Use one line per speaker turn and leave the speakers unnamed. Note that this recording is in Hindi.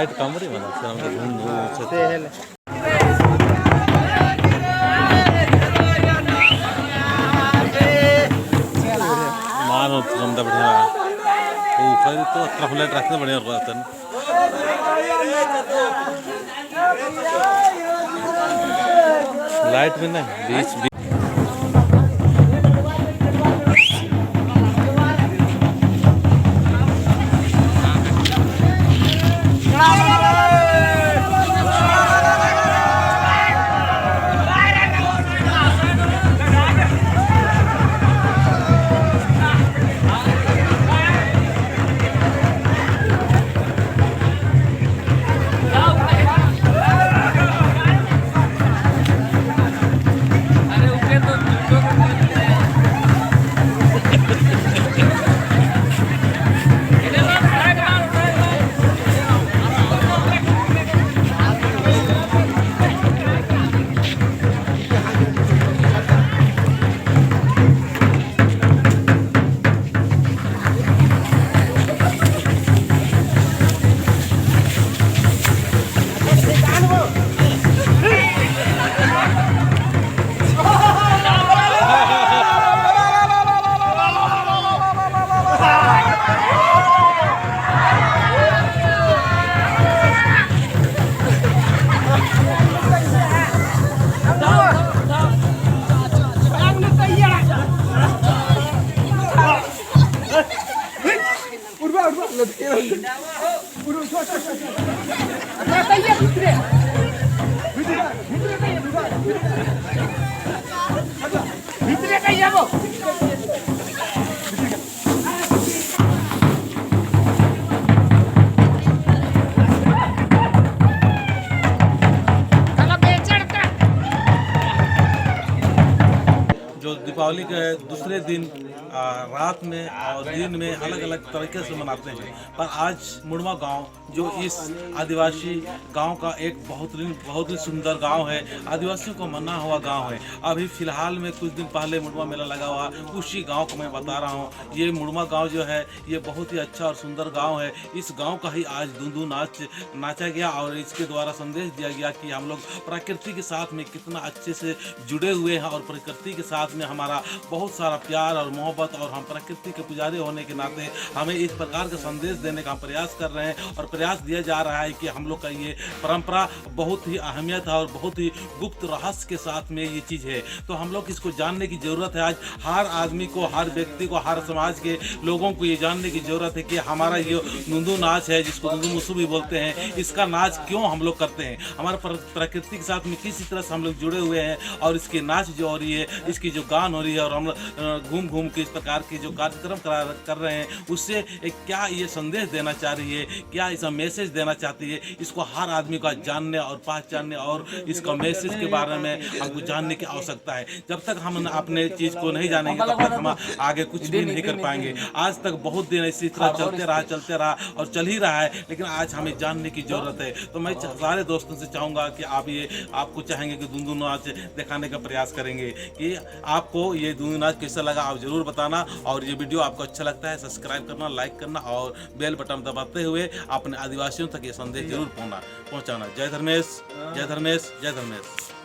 लाइट कमरी मला मान समजा बढ़िया ऊपर तो ट्रफलेट रखने बढ़िया रहता है लाइट में ना बीच जो दीपावली के दूसरे दिन रात में और दिन में अलग अलग तरीके से मनाते हैं, पर आज मुड़मा गांव जो इस आदिवासी गांव का एक बहुत ही सुंदर गांव है, आदिवासियों को मना हुआ गांव है। अभी फिलहाल में कुछ दिन पहले मुड़मा मेला लगा हुआ, उसी गांव को मैं बता रहा हूं। ये मुड़मा गांव जो है ये बहुत ही अच्छा और सुंदर गांव है। इस गांव का ही आज धुंधु नाच नाचा गया और इसके द्वारा संदेश दिया गया कि हम लोग प्रकृति के साथ में कितना अच्छे से जुड़े हुए हैं और प्रकृति के साथ में हमारा बहुत सारा प्यार और मोहब्बत, और हम प्रकृति के पुजारी होने के नाते हमें इस प्रकार का संदेश देने का प्रयास कर रहे हैं और प्रयास दिया जा रहा है कि हम लोग का ये परंपरा बहुत ही अहमियत है और बहुत ही गुप्त रहस्य के साथ में ये चीज़ है। तो हम लोग इसको जानने की ज़रूरत है। आज हर आदमी को, हर व्यक्ति को, हर समाज के लोगों को ये जानने की ज़रूरत है कि हमारा ये धुंधु नाच है, जिसको धुंधु मुसु भी बोलते हैं, इसका नाच क्यों हम लोग करते हैं, हमारे प्रकृति के साथ में किसी तरह से हम लोग जुड़े हुए हैं और इसके नाच जो हो रही है, इसकी जो गान हो रही है और हम घूम घूम के इस प्रकार के जो कार्यक्रम कर रहे हैं, उससे क्या ये संदेश देना चाह रही है, क्या इसका मैसेज देना चाहती है, इसको हर आदमी का जानने और पहचानने और इसका मैसेज के बारे में हमको जानने की आवश्यकता है। जब तक हम अपने चीज़ को नहीं जानेंगे तब तक हम आगे कुछ भी नहीं कर पाएंगे। आज तक बहुत दिन इसी तरह चलते रहा और चल ही रहा है, लेकिन आज हमें जानने की ज़रूरत है। तो मैं सारे दोस्तों से चाहूँगा कि आपको चाहेंगे कि धुंधु नाच दिखाने का प्रयास करेंगे कि आपको ये धुंधु नाच कैसा लगा, आप जरूर बताना। और ये वीडियो आपको अच्छा लगता है सब्सक्राइब करना, लाइक करना और बेल बटन दबाते हुए अपने आदिवासियों तक ये संदेश जरूर पहुंचाना। जय धर्मेश, जय धर्मेश, जय धर्मेश।